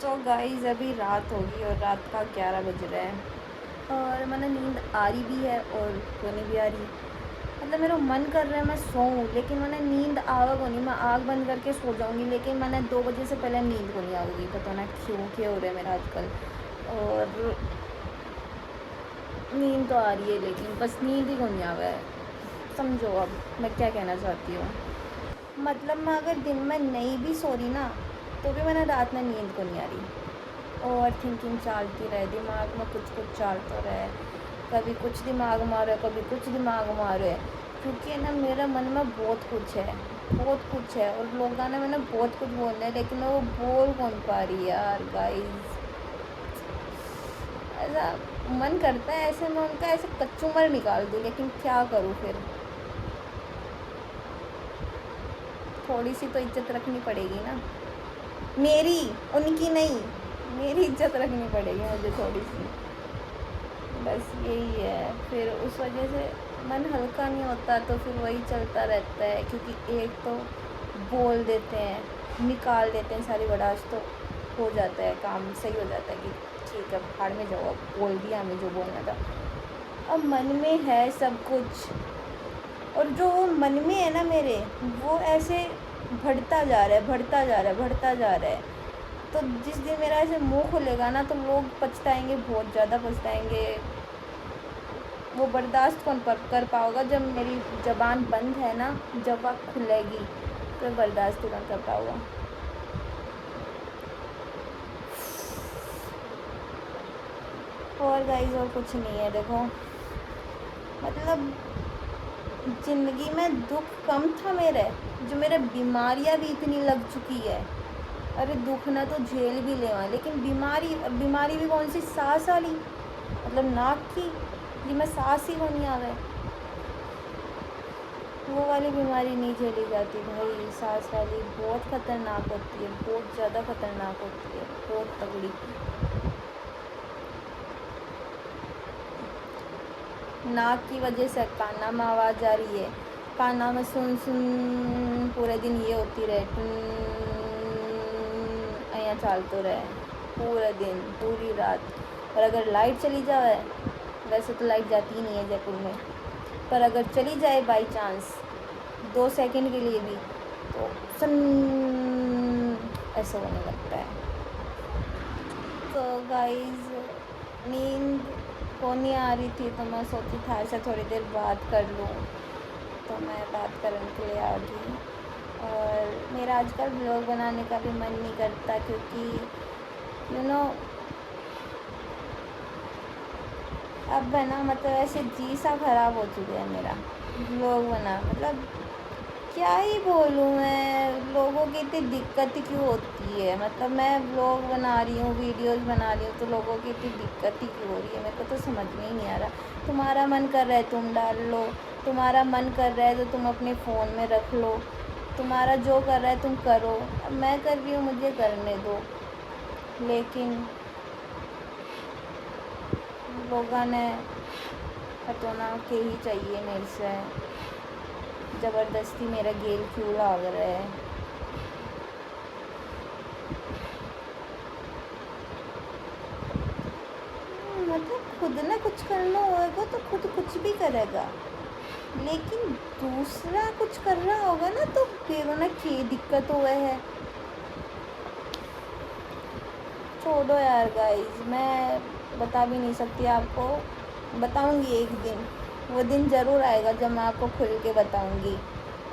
तो गाइस अभी रात होगी और रात का 11 बज रहा है और मैंने नींद आ रही भी है और सोने भी आ रही है। मतलब मेरा मन कर रहा है मैं सोऊं, लेकिन मैंने नींद आवा को नहीं। मैं आग बंद करके सो जाऊंगी, लेकिन मैंने 2 बजे से पहले नींद को नहीं आऊँगी। पता ना क्यों क्या हो रहा है मेरा आजकल। और नींद तो आ रही है लेकिन बस नींद ही को नहीं आवा है। समझो अब मैं क्या कहना चाहती हूँ। मतलब मैं अगर दिन में नहीं भी सो रही ना, तो भी मैंने रात में नींद को नहीं आ रही। ओवर थिंकिंग चलती रहे, दिमाग में कुछ कुछ चलता रहे। कभी कुछ दिमाग में आ रहा है, कभी कुछ दिमाग में आ रहा है। क्योंकि ना मेरा मन में बहुत कुछ है, बहुत कुछ है। और लोगों ने मैंने बहुत कुछ बोलना है, लेकिन मैं वो बोल कौन पा रही यार गाइस। ऐसा मन करता है ऐसे मैं उनका ऐसे कच्चूमर निकाल दूँ, लेकिन क्या करूँ फिर। थोड़ी सी तो इज्जत रखनी पड़ेगी ना, मेरी, उनकी नहीं। मेरी इज्जत रखनी पड़ेगी मुझे थोड़ी सी। बस यही है। फिर उस वजह से मन हल्का नहीं होता, तो फिर वही चलता रहता है। क्योंकि एक तो बोल देते हैं, निकाल देते हैं सारी बर्दाश्त, तो हो जाता है काम, सही हो जाता है कि ठीक है भाड़ में जाओ, अब बोल दिया हमें जो बोलना था। अब मन में है सब कुछ, और जो वो मन में है ना मेरे, वो ऐसे बढ़ता जा रहा है, बढ़ता जा रहा है, बढ़ता जा रहा है। तो जिस दिन मेरा ऐसे मुंह खुलेगा ना, तो लोग पछताएंगे, बहुत ज़्यादा पछताएंगे। वो बर्दाश्त कौन कर पाओगा। जब मेरी ज़बान बंद है ना, जब वह खुलेगी तो बर्दाश्त कौन कर पाओगा। और गाइस और कुछ नहीं है। देखो मतलब ज़िंदगी में दुख कम था मेरे, जो मेरे बीमारियां भी इतनी लग चुकी है। अरे दुख ना तो झेल भी लेवा, लेकिन बीमारी, बीमारी भी कौन सी, सांस वाली, मतलब नाक की, जिसमें सांस ही को नहीं आवे। वो वाली बीमारी नहीं झेली जाती भाई। सांस वाली बहुत ख़तरनाक होती है, बहुत ज़्यादा ख़तरनाक होती है, बहुत तगड़ी। नाक की वजह से काना में आवाज़ आ रही है, काना में सुन सुन पूरे दिन ये होती रहे, यहाँ चलते रहे पूरे दिन पूरी रात। और अगर लाइट चली जाए, वैसे तो लाइट जाती ही नहीं है जयपुर में, पर अगर चली जाए बाई चांस 2 सेकंड के लिए भी, तो सन ऐसा होने लगता है। तो गाइस नींद को नहीं आ रही थी, तो मैं सोची था ऐसे थोड़ी देर बात कर लूँ, तो मैं बात करने के लिए आ गई। और मेरा आजकल ब्लॉग बनाने का भी मन नहीं करता, क्योंकि यू नो अब है ना, मतलब ऐसे जी सा ख़राब हो चुका है मेरा ब्लॉग बना। मतलब क्या ही बोलूँ मैं, लोगों की इतनी दिक्कत क्यों होती है। मतलब मैं व्लॉग बना रही हूँ, वीडियोस बना रही हूँ, तो लोगों की इतनी दिक्कत ही क्यों हो रही है, मेरे को तो समझ में ही नहीं आ रहा। तुम्हारा मन कर रहा है तुम डाल लो, तुम्हारा मन कर रहा है तो तुम अपने फ़ोन में रख लो, तुम्हारा जो कर रहा है तुम करो। अब मैं कर रही हूँ, मुझे करने दो। लेकिन लोगों ने हटोना के ही चाहिए मेरे से, ज़बरदस्ती मेरा गेल क्यों लाग रहा है। मतलब खुद ने कुछ करना होगा तो खुद कुछ भी करेगा, लेकिन दूसरा कुछ कर रहा होगा ना, तो फिर उन्हें क्या दिक्कत हुआ है। छोड़ो यार गाइस, मैं बता भी नहीं सकती आपको। बताऊंगी एक दिन, वो दिन ज़रूर आएगा जब मैं आपको खुल के बताऊंगी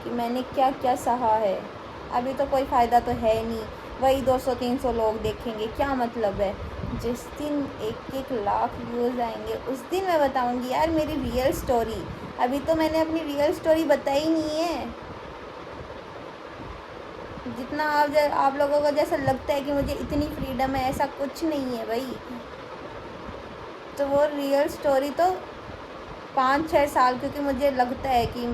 कि मैंने क्या क्या सहा है। अभी तो कोई फ़ायदा तो है नहीं, वही 200-300 लोग देखेंगे, क्या मतलब है। जिस दिन 1-1 लाख व्यूज़ आएंगे, उस दिन मैं बताऊंगी यार मेरी रियल स्टोरी। अभी तो मैंने अपनी रियल स्टोरी बताई नहीं है। जितना आप लोगों को जैसा लगता है कि मुझे इतनी फ्रीडम है, ऐसा कुछ नहीं है भाई। तो वो रियल स्टोरी तो 5-6 साल, क्योंकि मुझे लगता है कि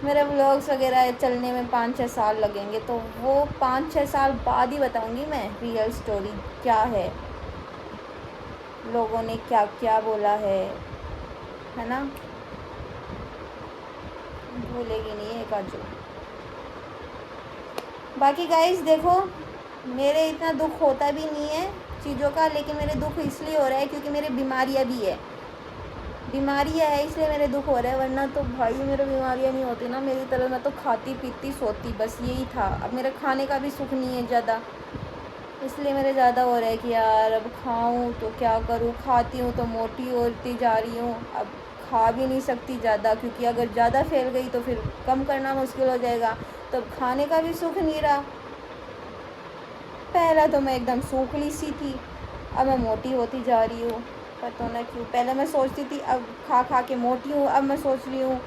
मेरे व्लॉग्स वगैरह चलने में 5-6 साल लगेंगे, तो वो 5-6 साल बाद ही बताऊंगी मैं रियल स्टोरी क्या है, लोगों ने क्या क्या बोला है ना। भूलेगी नहीं है काजू। बाकी गाइस देखो, मेरे इतना दुख होता भी नहीं है चीज़ों का, लेकिन मेरे दुख इसलिए हो रहा है क्योंकि मेरे बीमारियाँ भी है, बीमारियाँ है इसलिए मेरे दुख हो रहा है। वरना तो भाई मेरे बीमारियाँ नहीं होती ना मेरी तरह, मैं तो खाती पीती सोती, बस यही था। अब मेरे खाने का भी सुख नहीं है ज़्यादा, इसलिए मेरे ज़्यादा हो रहा है कि यार अब खाऊं तो क्या करूं, खाती हूँ तो मोटी होती जा रही हूँ। अब खा भी नहीं सकती ज़्यादा, क्योंकि अगर ज़्यादा फैल गई तो फिर कम करना मुश्किल हो जाएगा, तो अब खाने का भी सुख नहीं रहा। पहला तो मैं एकदम सूखली सी थी, अब मैं मोटी होती जा रही हूँ, पता ना क्यों। पहले मैं सोचती थी अब खा खा के मोटी हूँ, अब मैं सोच रही हूँ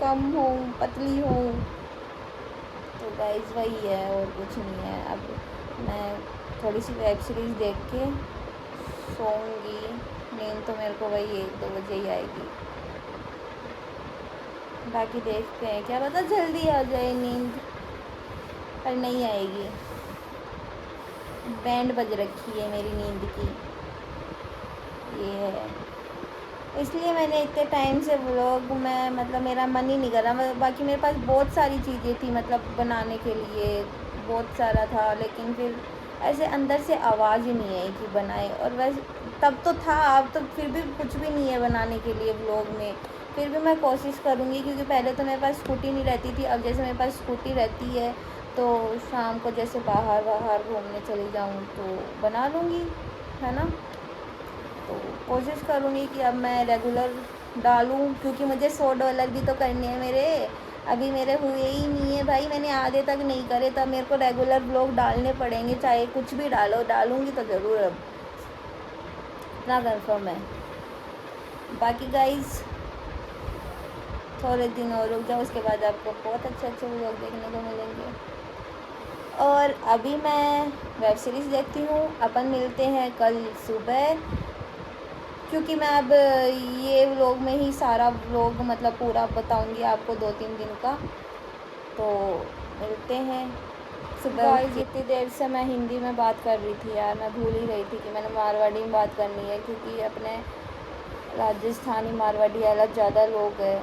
कम हूँ, पतली हूँ। तो गाइस वही है और कुछ नहीं है। अब मैं थोड़ी सी वेब सीरीज़ देख के सोऊंगी, नींद तो मेरे को वही 1-2 बजे ही आएगी। बाकी देखते हैं, क्या पता जल्दी आ जाए नींद, पर नहीं आएगी। बैंड बज रखी है मेरी नींद की, ये है। इसलिए मैंने इतने टाइम से व्लॉग में मतलब मेरा मन ही नहीं कर रहा। बाकी मेरे पास बहुत सारी चीज़ें थी मतलब बनाने के लिए, बहुत सारा था, लेकिन फिर ऐसे अंदर से आवाज़ ही नहीं आई कि बनाए। और वैसे तब तो था, अब तो फिर भी कुछ भी नहीं है बनाने के लिए व्लॉग में। फिर भी मैं कोशिश करूँगी, क्योंकि पहले तो मेरे पास स्कूटी नहीं रहती थी, अब जैसे मेरे पास स्कूटी रहती है तो शाम को जैसे बाहर घूमने चली जाऊँ तो बना लूँगी, है ना। तो कोशिश करूँगी कि अब मैं रेगुलर डालूँ, क्योंकि मुझे $100 भी तो करने हैं मेरे। अभी मेरे हुए ही नहीं है भाई, मैंने आधे तक नहीं करे, तब मेरे को रेगुलर ब्लॉग डालने पड़ेंगे, चाहे कुछ भी डालो, डालूँगी तो ज़रूर। अब इतना कन्फर्म है। बाकी गाइज़ थोड़े दिन और रुक जाओ, उसके बाद आपको बहुत अच्छे अच्छे व्लॉग देखने को मिलेंगे। और अभी मैं वेब सीरीज़ देखती हूँ। अपन मिलते हैं कल सुबह, क्योंकि मैं अब ये व्लॉग में ही सारा व्लॉग मतलब पूरा बताऊंगी आपको 2-3 दिन का। तो मिलते हैं सुबह। जितनी देर से मैं हिंदी में बात कर रही थी यार, मैं भूल ही रही थी कि मैंने मारवाड़ी में बात करनी है, क्योंकि अपने राजस्थानी मारवाड़ी अलग ज़्यादा लोग है,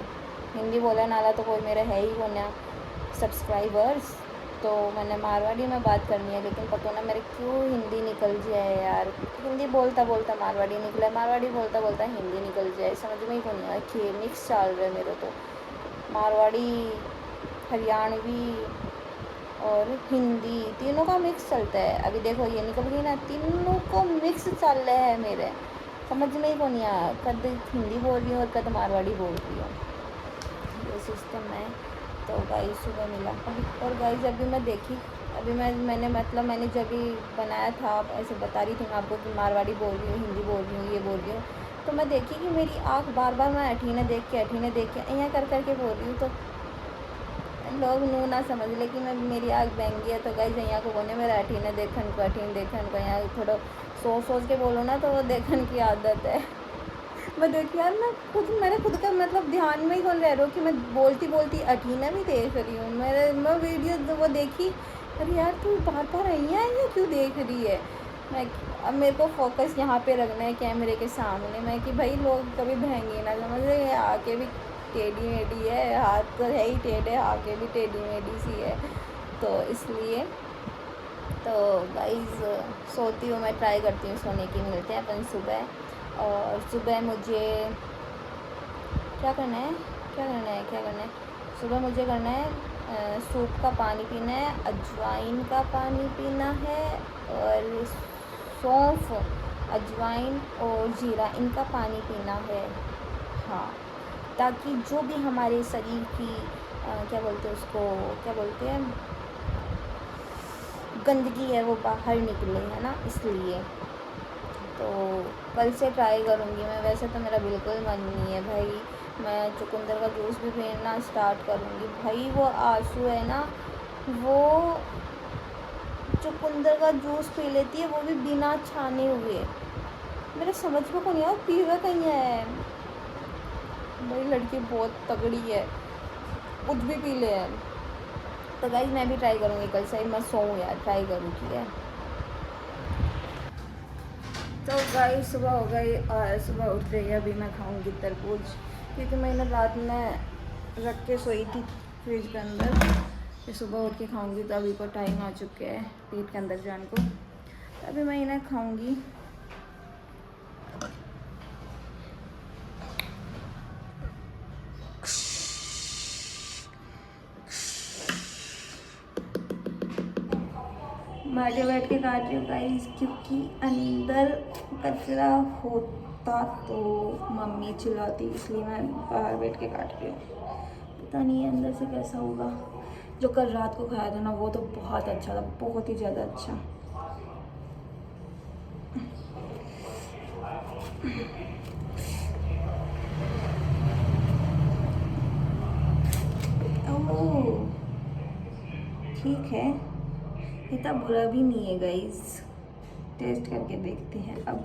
हिंदी बोलने वाला तो कोई मेरा है ही कोना सब्सक्राइबर्स। तो मैंने मारवाड़ी में बात करनी है, लेकिन पता ना मेरे क्यों हिंदी निकल जाए यार। हिंदी बोलता बोलता मारवाड़ी निकला, मारवाड़ी बोलता बोलता हिंदी निकल जाए, समझ में ही को नहीं आया। मिक्स चल रहा है मेरे तो, मारवाड़ी, हरियाणवी और हिंदी तीनों का मिक्स चलता है। अभी देखो ये निकल गई ना, तीनों को मिक्स चल रहा है मेरे, समझ में ही को नहीं आया, कद हिंदी बोल रही हूँ और कद मारवाड़ी बोल रही हूँ, ये सिस्टम है। तो गाइस सुबह मिला और गाइस अभी मैं देखी, अभी मैंने जब भी बनाया था ऐसे बता रही थी मैं आपको कि मारवाड़ी बोल रही हूँ, हिंदी बोल रही हूँ, ये बोल रही हूँ, तो मैं देखी कि मेरी आँख बार बार मैं अठीने देख के यहाँ कर करके बोल रही हूँ। तो लोग नू ना समझ ले कि मैं मेरी आँख बहंगी है। तो गाइस यहाँ को बोलने मेरा अठीने देखन को यहाँ थोड़ा सोच के बोलो ना, तो वो देखने की आदत है। मैं देखी यार, मैंने खुद का मतलब ध्यान में ही कौन रह रहा हूँ कि मैं बोलती बोलती अठीना भी देख रही हूँ। मैं वीडियो वो देखी, अरे यार तू बार बार आई है, ये क्यों देख रही है। मैं अब मेरे को फोकस यहाँ पे रखना है कैमरे के सामने में, कि भाई लोग कभी बहंगी ना समझ रहे, आके भी टेढ़ी मेढ़ी है, हाथ तो है ही टेढ़े, आके भी टेढ़ी मेढ़ी सी है, तो इसलिए। तो गाइस सोती हूँ मैं, ट्राई करती हूँ सोने की। मिलते हैं अपन सुबह। और सुबह मुझे क्या करना है सुबह मुझे करना है सूप का पानी पीना है, अजवाइन का पानी पीना है, और सौंफ, अजवाइन और जीरा इनका पानी पीना है। हाँ, ताकि जो भी हमारे शरीर की क्या बोलते हैं गंदगी है वो बाहर निकले, है ना, इसलिए। तो कल से ट्राई करूँगी मैं। वैसे तो मेरा बिल्कुल मन नहीं है भाई, मैं चुकंदर का जूस भी पीना स्टार्ट करूँगी भाई। वो आंसू है ना, वो चुकंदर का जूस पी लेती है, वो भी बिना छाने हुए। मेरे समझ में को नहीं आया पीवा कहीं है भाई, लड़की बहुत तगड़ी है, कुछ भी पी ले है। तो गाइस मैं भी ट्राई करूँगी कल से, मैं सोऊँ यार, ट्राई करूँ, ठीक है। तो गाइस सुबह हो गई और सुबह उठ रही है। अभी मैं खाऊंगी तरबूज, क्योंकि मैंने रात में रख के सोई थी फ्रिज के अंदर, फिर सुबह उठ के खाऊंगी, तो अभी को टाइम आ चुके हैं पेट के अंदर जाने को, तो अभी मैं इन्हें खाऊंगी। बैठे बैठ के काट रही हूँ गाइस, क्योंकि अंदर कचरा होता तो मम्मी चिल्लाती, इसलिए मैं बाहर बैठ के काट रही हूँ। पता नहीं अंदर से कैसा होगा। जो कल रात को खाया था ना, वो तो बहुत अच्छा था, बहुत ही ज़्यादा अच्छा। ओह ठीक है, इतना बुरा भी नहीं है गाइस। टेस्ट करके देखते हैं अब।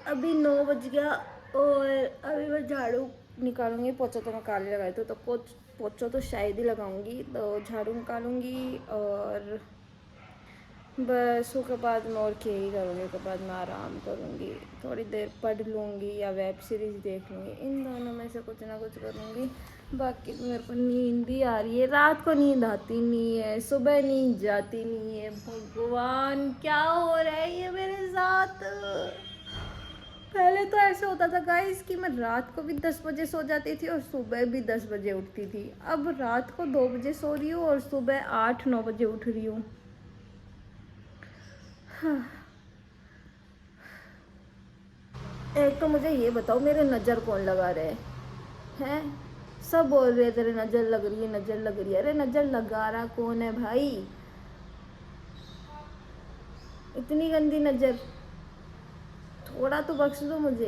अभी 9 बज गया और अभी मैं झाड़ू निकालूंगी। पोछा तो मैं काले लगाए थे, तो पोछा तो शायद ही लगाऊंगी, तो झाड़ू निकालूंगी और बस उसके बाद मैं और क्या ही करूँगी। उसके बाद मैं आराम करूँगी, थोड़ी देर पढ़ लूँगी या वेब सीरीज़ देख लूँगी, इन दोनों में से कुछ ना कुछ करूँगी। बाकी तो मेरे को नींद ही आ रही है, रात को नींद आती नहीं है, सुबह नींद जाती नहीं है। भगवान क्या हो रहा है ये मेरे साथ। पहले तो ऐसे होता था गाइस कि मैं रात को भी 10 बजे सो जाती थी और सुबह भी 10 बजे उठती थी। अब रात को 2 बजे सो रही हूँ और सुबह 8-9 बजे उठ रही हूँ। हाँ। एक तो मुझे ये बताओ, मेरे नज़र कौन लगा रहे हैं? सब बोल रहे तेरे नज़र लग रही है, नज़र लग रही है। अरे नज़र लगा रहा कौन है भाई? इतनी गंदी नज़र, थोड़ा तो बख्श दो मुझे।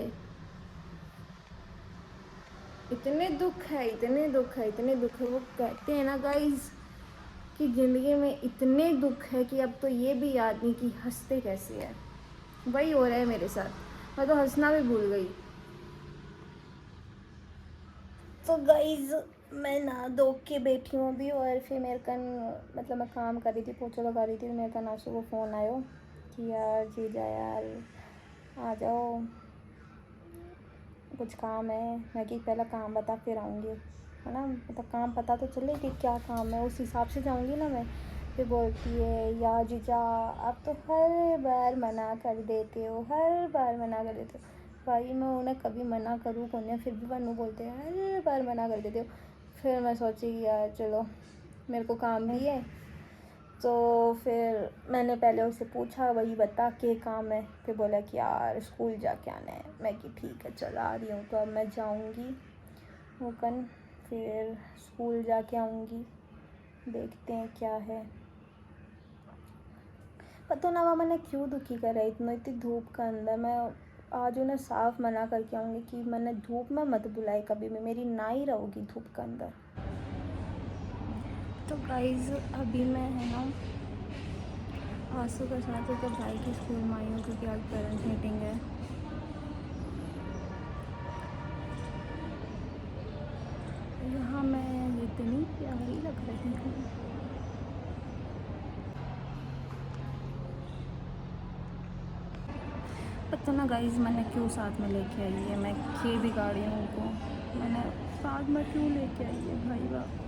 इतने दुख है, इतने दुख है, इतने दुख है। वो कहते हैं ना गाइस कि ज़िंदगी में इतने दुख है कि अब तो ये भी याद नहीं कि हंसते कैसे हैं। वही हो रहा है मेरे साथ, मैं तो हंसना भी भूल गई। तो गाइस मैं ना धो के बैठी हूँ अभी, और फिर मेरे कन मतलब मैं काम कर रही थी, पोछा लगा रही थी, तो मेरे कन आंसू को फ़ोन आयो कि यार जीजा यार आ जाओ, कुछ काम है। मैं कि पहले काम बता फिर आऊँगी, है ना, मतलब काम पता तो चले कि क्या काम है, उस हिसाब से जाऊँगी ना मैं। फिर बोलती है यार जीजा आप तो हर बार मना कर देते हो, हर बार मना कर देते हो। भाई मैं उन्हें कभी मना करूँ कौन है, फिर भी वनु बोलते हैं हर बार मना कर देते हो। फिर मैं सोची यार चलो मेरे को काम भी है, तो फिर मैंने पहले उससे पूछा वही बता के काम है। फिर बोला कि यार स्कूल जाके आना है। मैं कि ठीक है चल आ रही हूँ। तो अब मैं जाऊँगी वो कन, फिर स्कूल जाके आऊँगी, देखते हैं क्या है। पता ना वो मैंने क्यों दुखी करा इतनी धूप का अंदर। मैं आज उन्हें साफ मना करके आऊँगी कि मैंने धूप में मत बुलाई कभी भी, मेरी ना ही रहोगी धूप के अंदर। तो गाइस अभी मैं है ना आंसू के साथ तो भाई की स्कूल में आई हूँ, क्योंकि आज पेरेंट्स मीटिंग है। यहाँ मैं इतनी प्यारी लग रही हूँ। पता ना गाइस मैंने क्यों साथ में लेके आई है, मैं के बिगाड़ी हूँ उनको, मैंने साथ में क्यों लेके आई है भाई बाप।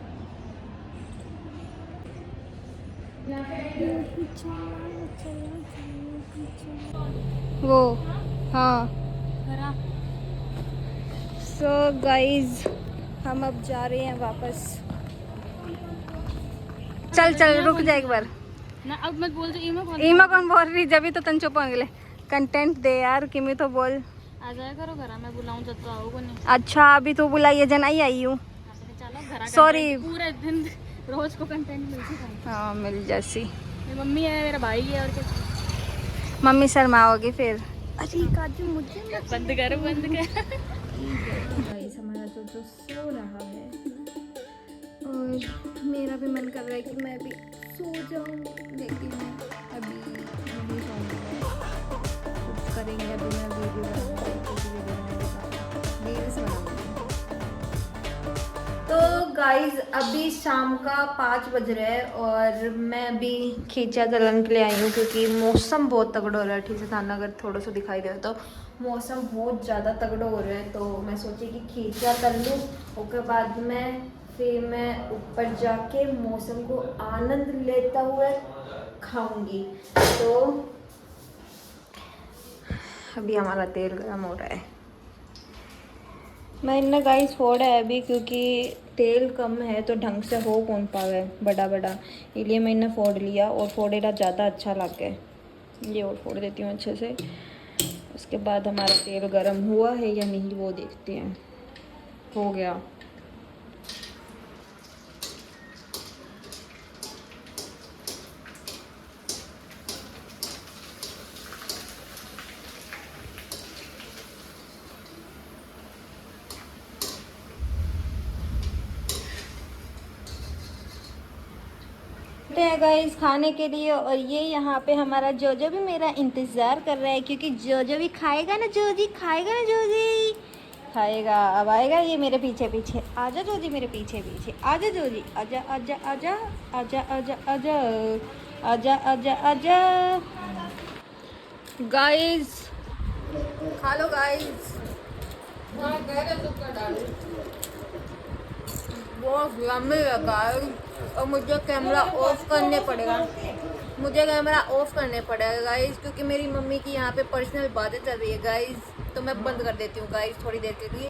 वो हाँ। सो गाइज हम अब जा रहे हैं वापस। चल चल रुक जा एक बार ना, अब मत बोल जो ईमा कौन बोल रही जब तो तन चुप होंगे कंटेंट दे यार किमी तो बोल आ जाया करो घर, मैं बुलाऊं जब तो आओगे नहीं। अच्छा अभी तो बुलाइए जन आई हूँ चलो घर सॉरी पूरे दिन रोज को कंटेंट मिलती। हाँ मिल जैसी मेरी मम्मी है, मेरा भाई है, और क्या। मम्मी शर्माओगी फिर। अरे काजू मुझे बंद कर बंद कर। गाइस हमारा जो सो रहा है और मेरा भी मन कर रहा है कि मैं भी सो जाऊं, लेकिन अभी नहीं सोऊंगी कुछ करेंगे। अभी मैं वीडियो रील्स बनाऊंगी। तो गाइस अभी शाम का 5 बज रहा है और मैं अभी खींचा दलन के लिए आई हूँ क्योंकि मौसम बहुत तगड़ा हो रहा है। ठीक से थाना अगर थोड़ा सा दिखाई दे तो मौसम बहुत ज़्यादा तगड़ा हो रहा है, तो मैं सोची कि खींचा तल लूँ, उसके बाद फिर मैं ऊपर जाके मौसम को आनंद लेता हुआ खाऊंगी। तो अभी हमारा तेल गर्म हो रहा है। मैंने गाइस फोड़ा है अभी क्योंकि तेल कम है तो ढंग से हो कौन पावे बड़ा बड़ा, इसलिए मैंने फोड़ लिया और फोड़ेला ज़्यादा अच्छा लग गया। ये और फोड़ देती हूँ अच्छे से, उसके बाद हमारा तेल गर्म हुआ है या नहीं वो देखते हैं। हो गया। हैं गाइस खाने के लिए, और ये यहाँ पे हमारा जोजो भी मेरा इंतज़ार कर रहा है क्योंकि जोजो भी खाएगा ना, जोजी खाएगा ना, जोजी खाएगा। अब आएगा ये मेरे पीछे पीछे। आजा जोजी मेरे पीछे पीछे, आजा जोजी, आजा आजा आजा आजा आजा आजा आजा आजा आजा। गाइस खा लो गाइस। बहुत यम्मी है गाइस, और मुझे कैमरा ऑफ करने पड़ेगा, गाइस क्योंकि मेरी मम्मी की यहाँ पे पर्सनल बातें चल रही है गाइस, तो मैं बंद कर देती हूँ गाइस थोड़ी देर के लिए।